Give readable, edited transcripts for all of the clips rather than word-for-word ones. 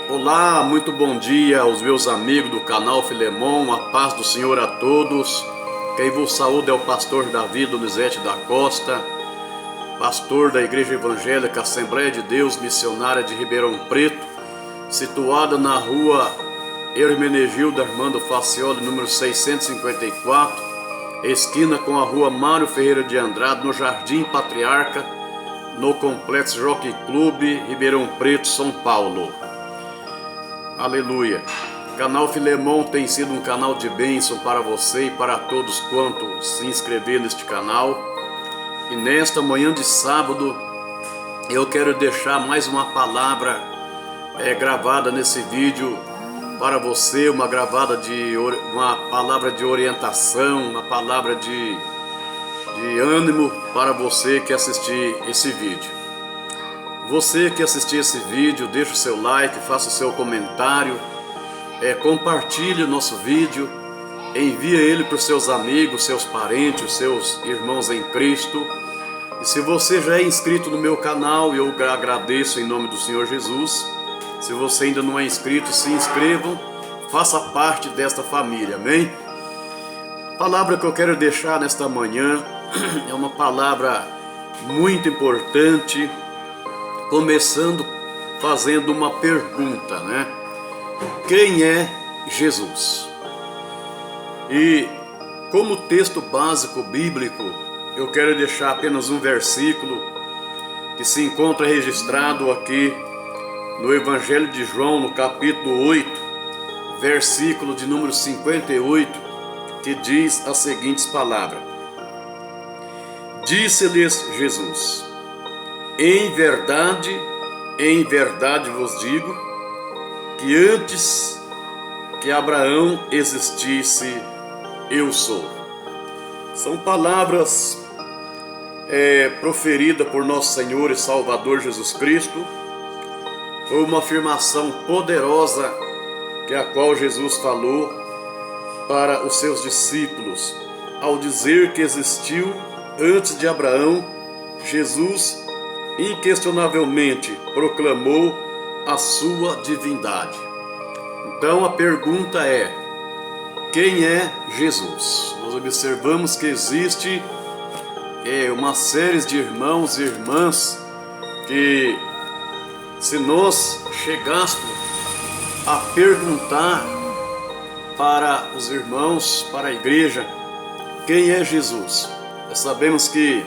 Olá, muito bom dia aos meus amigos do canal Filemon, a paz do Senhor a todos. Quem vos saúda é o pastor Davi Donizete da Costa, pastor da Igreja Evangélica Assembleia de Deus Missionária de Ribeirão Preto, situada na rua Hermenegildo Armando Facioli, número 654, esquina com a rua Mário Ferreira de Andrade, no Jardim Patriarca, no Complexo Jockey Club, Ribeirão Preto, São Paulo. Aleluia. O canal Filemon tem sido um canal de bênção para você e para todos quantos se inscrever neste canal. E nesta manhã de sábado, eu quero deixar mais uma palavra gravada nesse vídeo para você, uma palavra de orientação, uma palavra de ânimo para você que assistir esse vídeo. Você que assistir esse vídeo, deixa o seu like, faça o seu comentário, compartilhe o nosso vídeo, envie ele para os seus amigos, seus parentes, os seus irmãos em Cristo. E se você já é inscrito no meu canal, eu agradeço em nome do Senhor Jesus. Se você ainda não é inscrito, se inscrevam, faça parte desta família, amém? A palavra que eu quero deixar nesta manhã é uma palavra muito importante, começando fazendo uma pergunta, né? Quem é Jesus? E como texto básico bíblico, eu quero deixar apenas um versículo que se encontra registrado aqui no Evangelho de João, no capítulo 8, versículo de número 58, que diz as seguintes palavras: Disse-lhes em verdade vos digo, que antes que Abraão existisse, eu sou. São palavras proferidas por nosso Senhor e Salvador Jesus Cristo. Foi uma afirmação poderosa que a qual Jesus falou para os seus discípulos, ao dizer que existiu antes de Abraão. Jesus inquestionavelmente proclamou a sua divindade. Então a pergunta é: quem é Jesus? Nós observamos que existe uma série de irmãos e irmãs que, se nós chegássemos a perguntar para os irmãos, para a igreja, quem é Jesus, nós sabemos que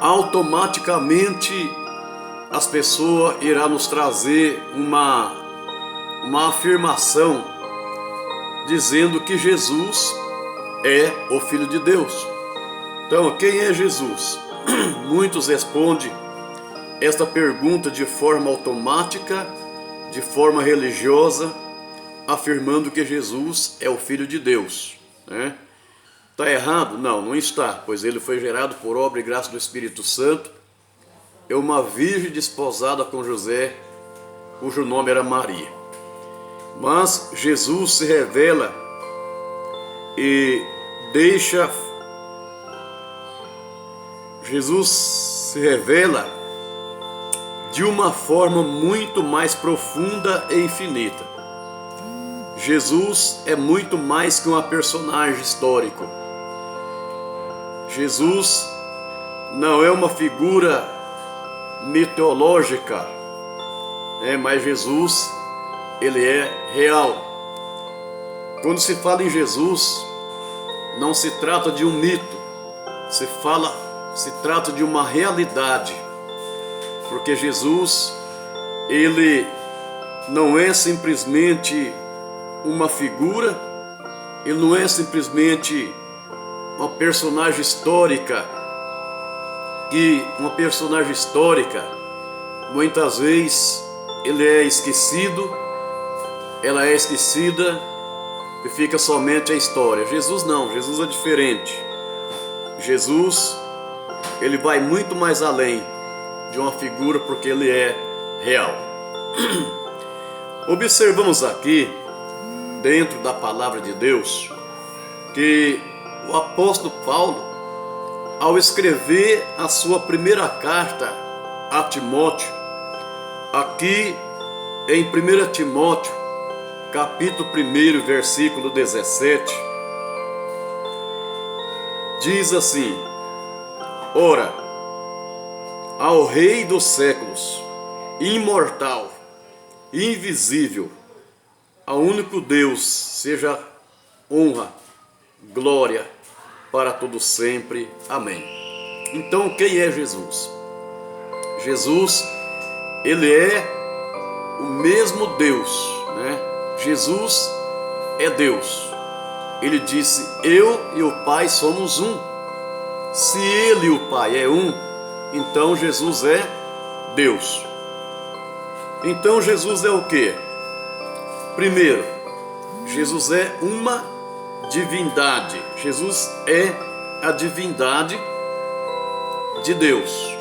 automaticamente as pessoas irão nos trazer uma afirmação dizendo que Jesus é o Filho de Deus. Então, quem é Jesus? Muitos respondem esta pergunta de forma automática, de forma religiosa, afirmando que Jesus é o Filho de Deus, né? Está errado? Não, não está, pois ele foi gerado por obra e graça do Espírito Santo. É uma virgem desposada com José, cujo nome era Maria. Mas Jesus se revela e de uma forma muito mais profunda e infinita. Jesus é muito mais que um personagem histórico. Jesus não é uma figura mitológica, mas Jesus, ele é real. Quando se fala em Jesus, não se trata de um mito, se trata de uma realidade, porque Jesus, ele não é simplesmente uma figura, ele não é simplesmente uma personagem histórica, muitas vezes ela é esquecida e fica somente a história. Jesus não, Jesus é diferente. Jesus, ele vai muito mais além de uma figura, porque ele é real. Observamos aqui, dentro da palavra de Deus, que o apóstolo Paulo, ao escrever a sua primeira carta a Timóteo, aqui em 1 Timóteo, capítulo 1, versículo 17, diz assim: ora, ao Rei dos séculos, imortal, invisível, ao único Deus, seja honra, glória para todo sempre. Amém. Então, quem é Jesus? Jesus, ele é o mesmo Deus, né? Jesus é Deus. Ele disse: eu e o Pai somos um. Se ele e o Pai é um, então Jesus é Deus. Então Jesus é o quê? Primeiro, Jesus é uma divindade. Jesus é a divindade de Deus.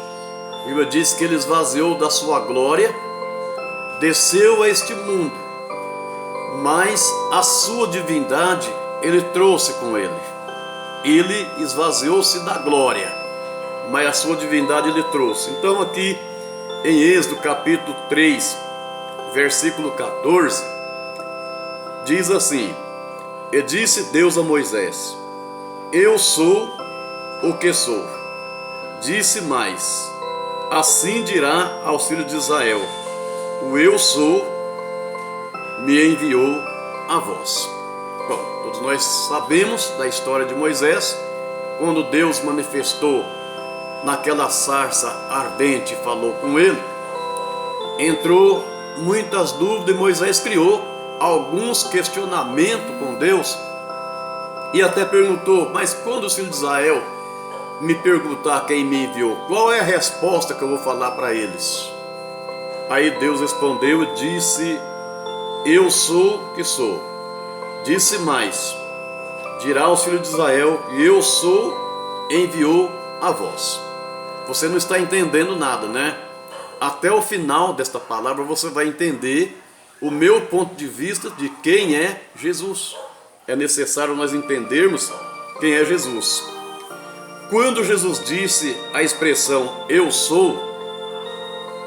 A Bíblia diz que ele esvaziou da sua glória, desceu a este mundo, mas a sua divindade ele trouxe com ele. Ele esvaziou-se da glória, mas a sua divindade ele trouxe. Então aqui em Êxodo capítulo 3, versículo 14, diz assim: e disse Deus a Moisés: eu sou o que sou. Disse mais: assim dirá aos filhos de Israel: o eu sou me enviou a vós. Bom, todos nós sabemos da história de Moisés, quando Deus manifestou naquela sarça ardente e falou com ele, entrou muitas dúvidas e Moisés criou alguns questionamentos com Deus e até perguntou: mas quando os filhos de Israel me perguntar quem me enviou, qual é a resposta que eu vou falar para eles? Aí Deus respondeu e disse: eu sou que sou. Disse mais: dirá aos filhos de Israel: eu sou enviou a vós. Você não está entendendo nada, né? Até o final desta palavra você vai entender o meu ponto de vista de quem é Jesus. É necessário nós entendermos quem é Jesus. Quando Jesus disse a expressão eu sou,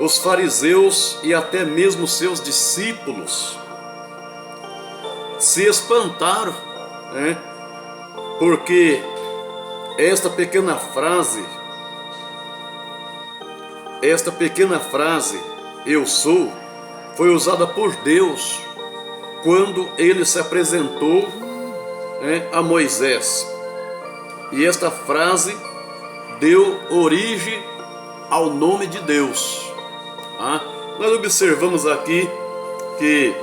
os fariseus e até mesmo seus discípulos se espantaram, né? Porque esta pequena frase, eu sou, foi usada por Deus quando ele se apresentou, né, a Moisés. E esta frase deu origem ao nome de Deus. Nós observamos aqui que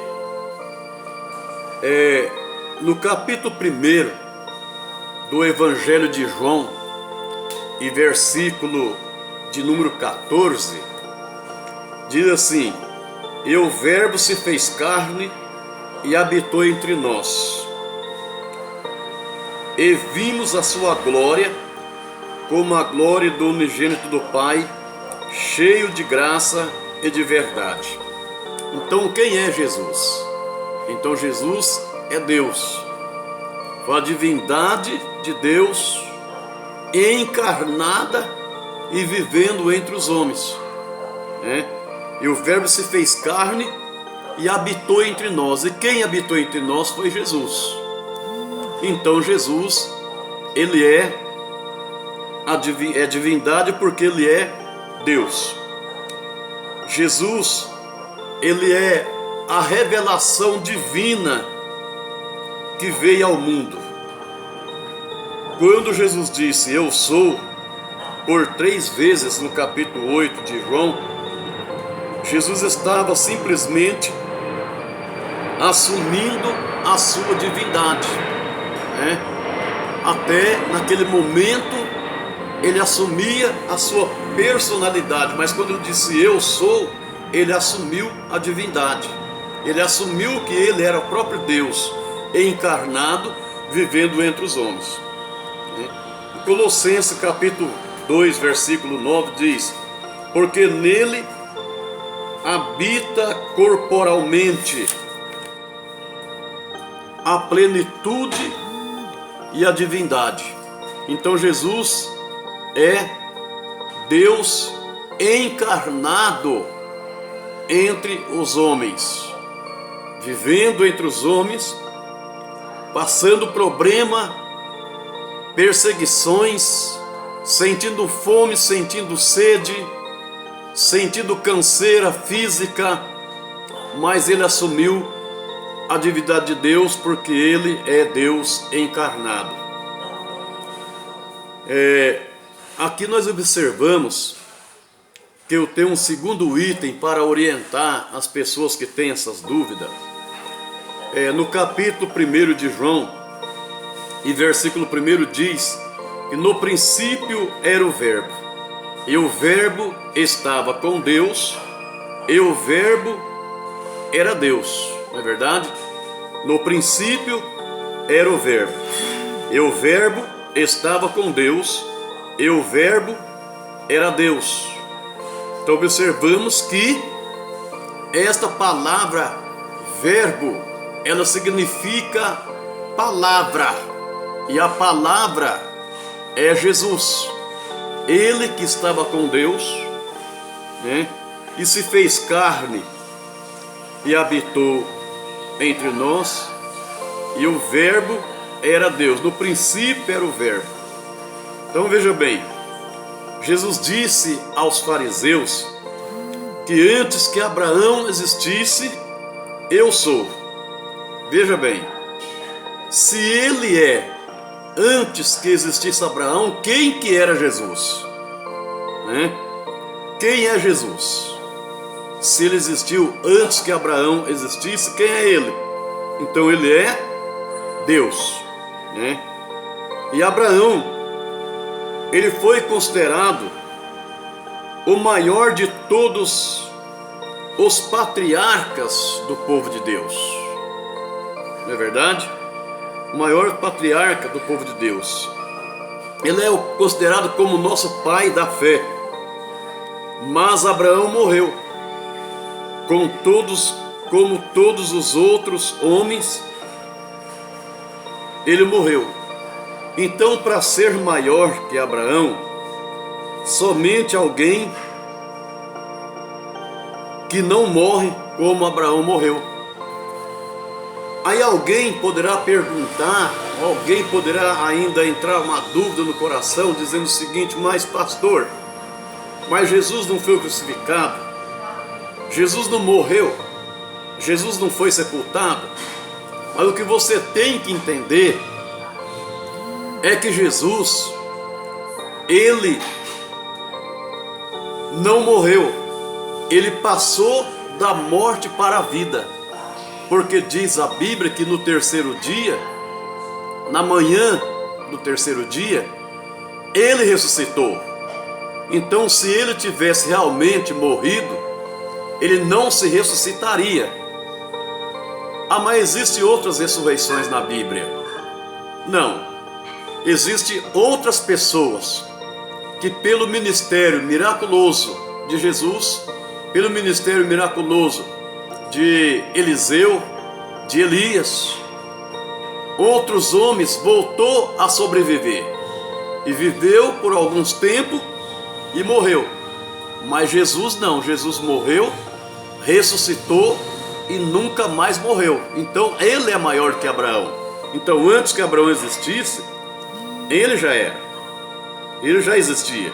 no capítulo 1 do Evangelho de João, e versículo de número 14, diz assim: e o Verbo se fez carne e habitou entre nós, e vimos a sua glória, como a glória do unigênito do Pai, cheio de graça e de verdade. Então quem é Jesus? Então Jesus é Deus, a divindade de Deus encarnada e vivendo entre os homens, né? E o Verbo se fez carne e habitou entre nós. E quem habitou entre nós foi Jesus. Então Jesus, ele é divindade porque ele é Deus. Jesus, ele é a revelação divina que veio ao mundo. Quando Jesus disse eu sou, por 3 vezes no capítulo 8 de João, Jesus estava simplesmente assumindo a sua divindade, né? Até naquele momento ele assumia a sua personalidade, mas quando ele disse eu sou, ele assumiu a divindade. Ele assumiu que ele era o próprio Deus encarnado, vivendo entre os homens. Em Colossenses capítulo 2, versículo 9 diz: porque nele habita corporalmente a plenitude e a divindade. Então Jesus é Deus encarnado entre os homens, vivendo entre os homens, passando problema, perseguições, sentindo fome, sentindo sede, sentindo canseira física, mas ele assumiu a divindade de Deus porque ele é Deus encarnado. Aqui nós observamos que eu tenho um segundo item para orientar as pessoas que têm essas dúvidas. No capítulo 1 de João, e versículo 1 diz que no princípio era o Verbo, e o Verbo estava com Deus, e o Verbo era Deus, não é verdade? No princípio era o Verbo, e o Verbo estava com Deus, e o Verbo era Deus. Então observamos que esta palavra verbo, ela significa palavra, e a palavra é Jesus. Ele que estava com Deus, né, e se fez carne e habitou entre nós, e o Verbo era Deus. No princípio era o Verbo. Então veja bem, Jesus disse aos fariseus que antes que Abraão existisse, eu sou. Veja bem, se ele é antes que existisse Abraão, quem que era Jesus? Quem é Jesus? Se ele existiu antes que Abraão existisse, quem é ele? Então ele é Deus, né? E Abraão, ele foi considerado o maior de todos os patriarcas do povo de Deus, não é verdade? O maior patriarca do povo de Deus. Ele é considerado como nosso pai da fé. Mas Abraão morreu, como todos os outros homens, ele morreu. Então, para ser maior que Abraão, somente alguém que não morre como Abraão morreu. Aí alguém poderá perguntar, alguém poderá ainda entrar uma dúvida no coração, dizendo o seguinte: mas pastor, mas Jesus não foi crucificado? Jesus não morreu? Jesus não foi sepultado? Mas o que você tem que entender é que Jesus, ele não morreu, ele passou da morte para a vida, porque diz a Bíblia que no terceiro dia, na manhã do terceiro dia, ele ressuscitou. Então, se ele tivesse realmente morrido, ele não se ressuscitaria. Mas existem outras ressurreições na Bíblia? Não. Existem outras pessoas que pelo ministério miraculoso de Jesus, pelo ministério miraculoso de Eliseu, de Elias, outros homens voltou a sobreviver e viveu por alguns tempos e morreu. Mas Jesus não, Jesus morreu, ressuscitou e nunca mais morreu. Então ele é maior que Abraão. Então antes que Abraão existisse, ele já era, ele já existia.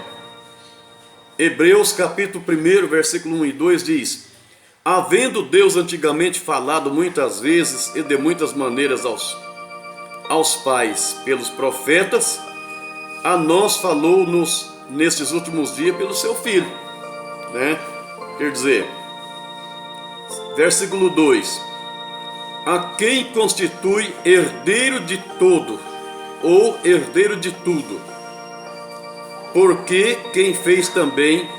Hebreus capítulo 1, versículo 1 e 2 diz: havendo Deus antigamente falado muitas vezes e de muitas maneiras aos pais pelos profetas, a nós falou-nos nestes últimos dias pelo seu Filho, né? Quer dizer, versículo 2: a quem constitui herdeiro de todo, ou herdeiro de tudo, porque quem fez também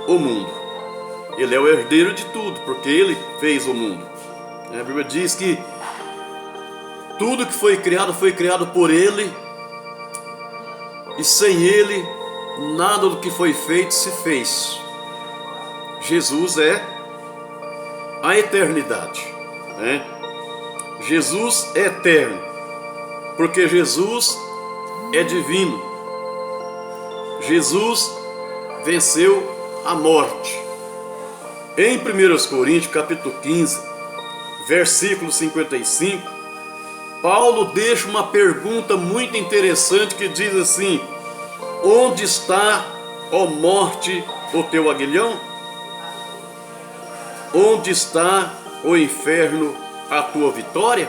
o mundo. Ele é o herdeiro de tudo, porque ele fez o mundo. A Bíblia diz que tudo que foi criado por ele, e sem ele nada do que foi feito se fez. Jesus é a eternidade, né? Jesus é eterno, porque Jesus é divino. Jesus venceu a morte. Em 1 Coríntios capítulo 15, versículo 55, Paulo deixa uma pergunta muito interessante que diz assim: onde está, ó morte, o teu aguilhão? Onde está, ó inferno, a tua vitória?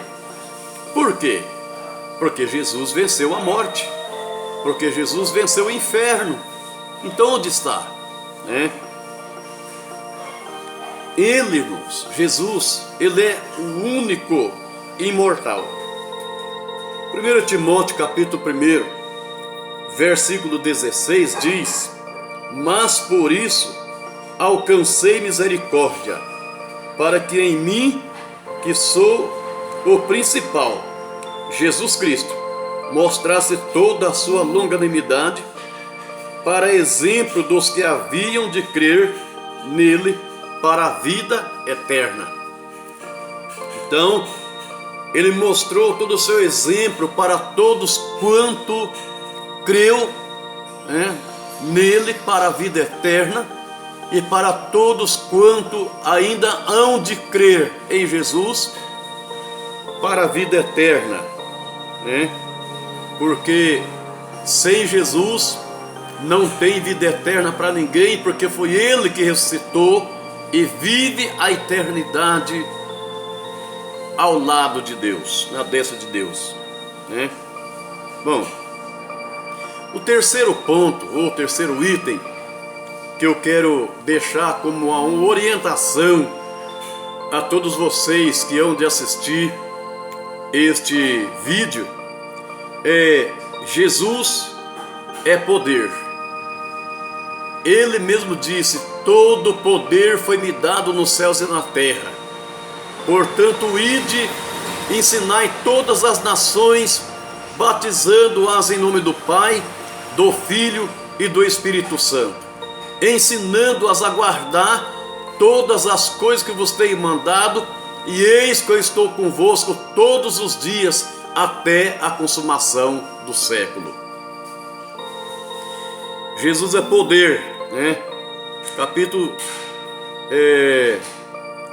Por quê? Porque Jesus venceu a morte, porque Jesus venceu o inferno. Então onde está? Ele, irmãos, Jesus, ele é o único imortal. 1 Timóteo capítulo 1, versículo 16 diz: mas por isso alcancei misericórdia, para que em mim, que sou o principal, Jesus Cristo, mostrasse toda a sua longanimidade, para exemplo dos que haviam de crer nele para a vida eterna. Então, ele mostrou todo o seu exemplo para todos quanto creu nele para a vida eterna, e para todos quanto ainda hão de crer em Jesus para a vida eterna, porque sem Jesus não tem vida eterna para ninguém, porque foi ele que ressuscitou e vive a eternidade ao lado de Deus, na destra de Deus, Bom, o terceiro ponto, ou o terceiro item que eu quero deixar como uma orientação a todos vocês que hão de assistir este vídeo é: Jesus é poder. Ele mesmo disse: todo poder foi-me dado nos céus e na terra. Portanto, ide, ensinai todas as nações, batizando-as em nome do Pai, do Filho e do Espírito Santo, ensinando-as a guardar todas as coisas que vos tenho mandado, e eis que eu estou convosco todos os dias, até a consumação do século. Jesus é poder, Capítulo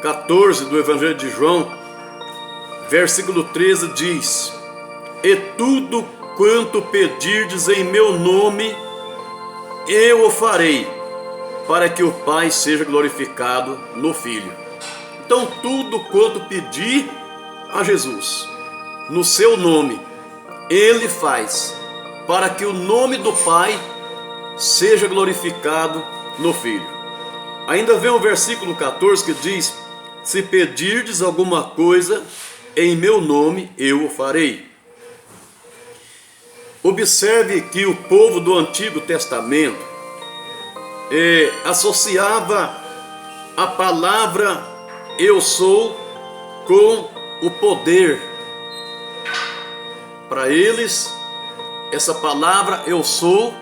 14 do Evangelho de João, versículo 13 diz: e tudo quanto pedirdes em meu nome, eu o farei, para que o Pai seja glorificado no Filho. Então tudo quanto pedir a Jesus no seu nome, ele faz, para que o nome do Pai seja glorificado no Filho. Ainda vem o versículo 14 que diz: se pedirdes alguma coisa em meu nome, eu o farei. Observe que o povo do Antigo Testamento associava a palavra eu sou com o poder. Para eles, essa palavra eu sou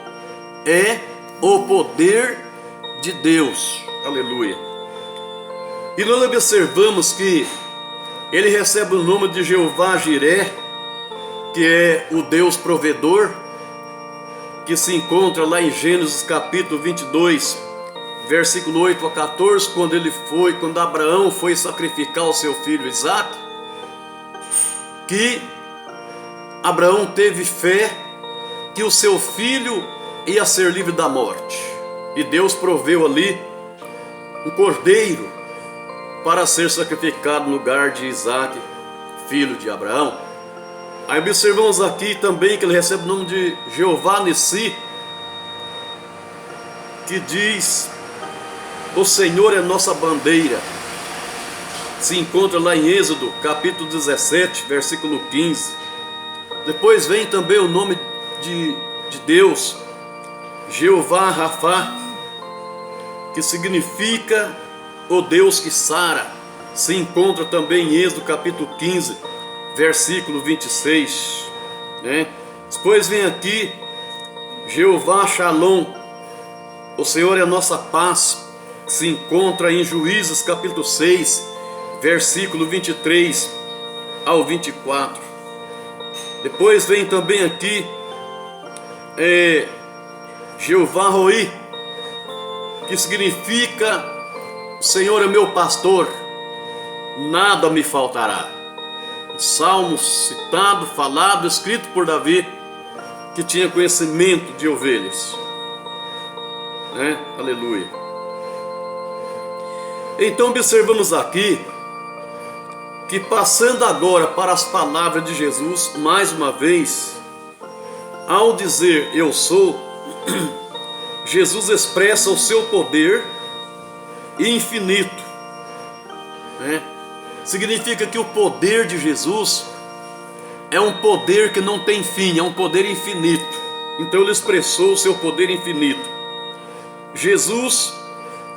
é o poder de Deus. Aleluia. E nós observamos que ele recebe o nome de Jeová Jiré, que é o Deus provedor, que se encontra lá em Gênesis capítulo 22, versículo 8 a 14, quando Abraão foi sacrificar o seu filho Isaque, que Abraão teve fé que o seu filho ia ser livre da morte, e Deus proveu ali um cordeiro para ser sacrificado no lugar de Isaque, filho de Abraão. Aí observamos aqui também que ele recebe o nome de Jeová Nissi, que diz: o Senhor é nossa bandeira. Se encontra lá em Êxodo capítulo 17, versículo 15. Depois vem também o nome de Deus, Jeová Rafá, que significa o Deus que sara. Se encontra também em Êxodo capítulo 15, versículo 26, Depois vem aqui Jeová Shalom, o Senhor é a nossa paz, que se encontra em Juízes capítulo 6, versículo 23 ao 24. Depois vem também aqui Jeová Roi, que significa Senhor é meu pastor, nada me faltará. Salmo citado, falado, escrito por Davi, que tinha conhecimento de ovelhas, né? Aleluia. Então observamos aqui que, passando agora para as palavras de Jesus, mais uma vez, ao dizer eu sou, Jesus expressa o seu poder infinito, né? Significa que o poder de Jesus é um poder que não tem fim, é um poder infinito. Então ele expressou o seu poder infinito. Jesus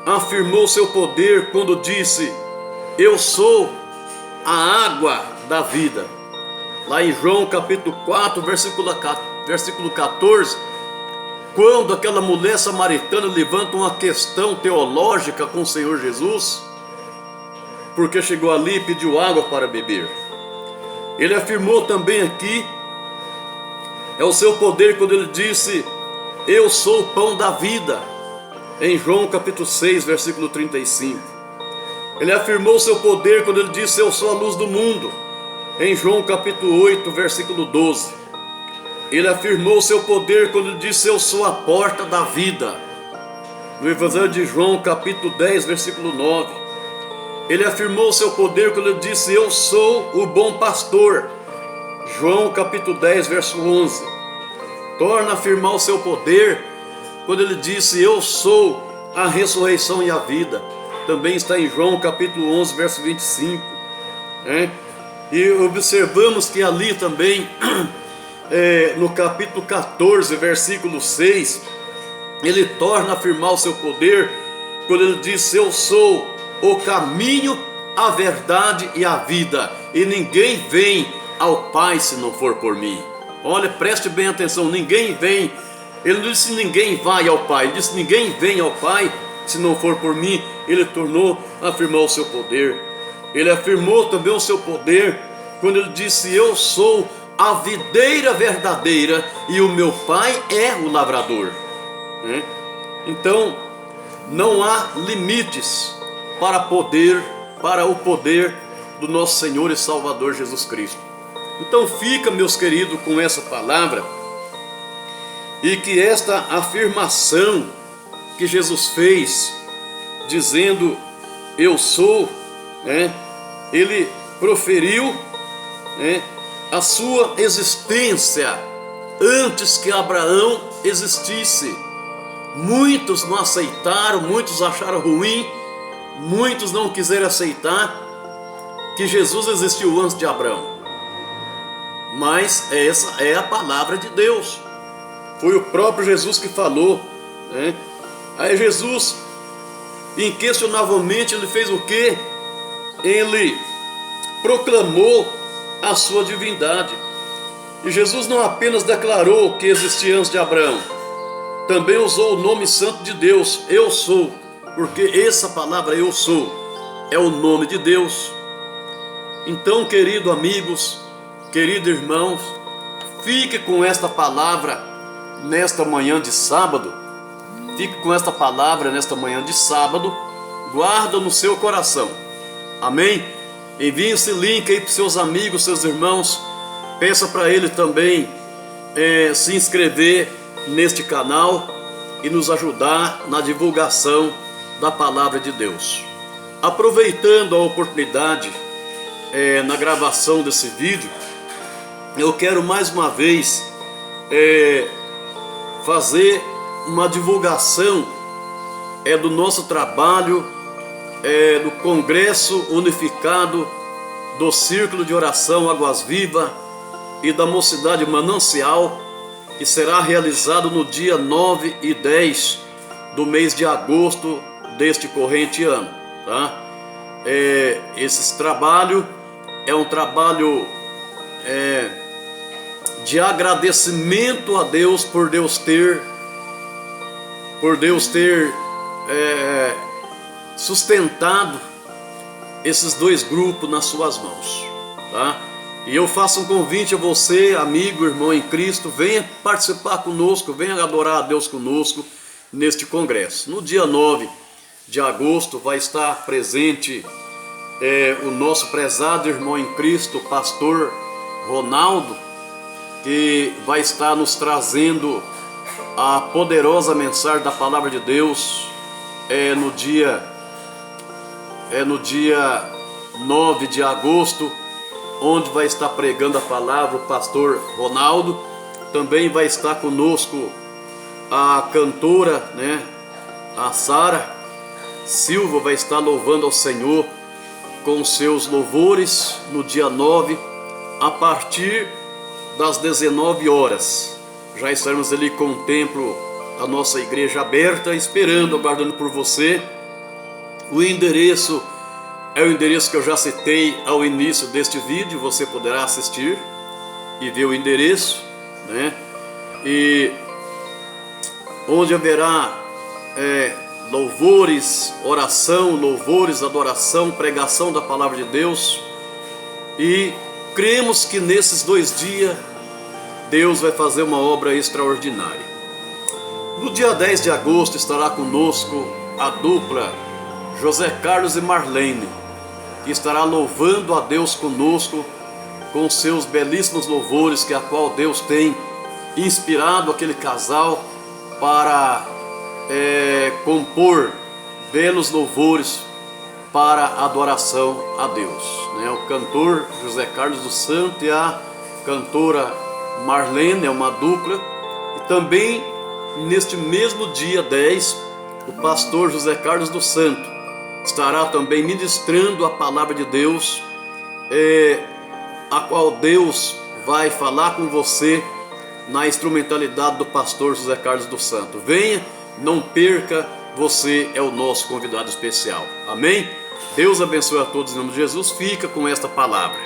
afirmou seu poder quando disse: eu sou a água da vida. Lá em João capítulo 4, versículo 14, quando aquela mulher samaritana levanta uma questão teológica com o Senhor Jesus, porque chegou ali e pediu água para beber. Ele afirmou também aqui, é o seu poder quando ele disse: eu sou o pão da vida, em João capítulo 6, versículo 35. Ele afirmou o seu poder quando ele disse: eu sou a luz do mundo, em João capítulo 8, versículo 12. Ele afirmou o seu poder quando ele disse: eu sou a porta da vida, no Evangelho de João capítulo 10, versículo 9. Ele afirmou o seu poder quando ele disse: eu sou o bom pastor, João capítulo 10, verso 11. Torna a afirmar o seu poder quando ele disse: eu sou a ressurreição e a vida, também está em João capítulo 11, verso 25, né? E observamos que ali também, no capítulo 14, versículo 6, ele torna a afirmar o seu poder quando ele disse: eu sou o caminho, a verdade e a vida, e ninguém vem ao Pai se não for por mim. Olha, preste bem atenção, ninguém vem. Ele não disse ninguém vai ao Pai, ele disse ninguém vem ao Pai se não for por mim. Ele tornou a afirmar o seu poder. Ele afirmou também o seu poder quando ele disse: eu sou a videira verdadeira e o meu Pai é o lavrador, né? Então não há limites para o poder do nosso Senhor e Salvador Jesus Cristo. Então fica, meus queridos, com essa palavra, e que esta afirmação que Jesus fez, dizendo eu sou, né, ele proferiu, né, a sua existência antes que Abraão existisse. Muitos não aceitaram, muitos acharam ruim, muitos não quiseram aceitar que Jesus existiu antes de Abraão. Mas essa é a palavra de Deus. Foi o próprio Jesus que falou, né? Aí Jesus, inquestionavelmente, ele fez o quê? Ele proclamou a sua divindade. E Jesus não apenas declarou que existia antes de Abraão, também usou o nome santo de Deus, eu sou, porque essa palavra eu sou é o nome de Deus. Então, queridos amigos, queridos irmãos, fique com esta palavra nesta manhã de sábado. Fique com esta palavra nesta manhã de sábado, guarda no seu coração, amém? Envie esse link aí para os seus amigos, seus irmãos, peça para ele também se inscrever neste canal e nos ajudar na divulgação da palavra de Deus. Aproveitando a oportunidade na gravação desse vídeo, eu quero mais uma vez fazer uma divulgação do nosso trabalho do Congresso Unificado do Círculo de Oração Águas Vivas e da Mocidade Manancial, que será realizado no dia 9 e 10 do mês de agosto deste corrente ano, tá? Esse trabalho é um trabalho de agradecimento a Deus por Deus ter sustentado esses dois grupos nas suas mãos, tá? E eu faço um convite a você, amigo, irmão em Cristo, venha participar conosco, venha adorar a Deus conosco neste congresso. No dia 9 de agosto vai estar presente o nosso prezado irmão em Cristo, pastor Ronaldo, que vai estar nos trazendo a poderosa mensagem da palavra de Deus no dia 9 de agosto, onde vai estar pregando a palavra o pastor Ronaldo. Também vai estar conosco a cantora, a Sara Silva, vai estar louvando ao Senhor com seus louvores no dia 9, a partir das 19 horas. Já estaremos ali com o templo, a nossa igreja aberta, esperando, aguardando por você. O endereço é o endereço que eu já citei ao início deste vídeo. Você poderá assistir e ver o endereço, e onde haverá louvores, oração, louvores, adoração, pregação da palavra de Deus. E cremos que nesses 2 dias Deus vai fazer uma obra extraordinária. No dia 10 de agosto estará conosco a dupla José Carlos e Marlene, que estará louvando a Deus conosco com seus belíssimos louvores, que a qual Deus tem inspirado aquele casal para compor belos louvores para adoração a Deus. O cantor José Carlos dos Santos e a cantora Marlene, é uma dupla. E também neste mesmo dia 10, o pastor José Carlos dos Santos estará também ministrando a palavra de Deus, a qual Deus vai falar com você na instrumentalidade do pastor José Carlos dos Santos. Venha, não perca, você é o nosso convidado especial. Amém? Deus abençoe a todos em nome de Jesus. Fica com esta palavra.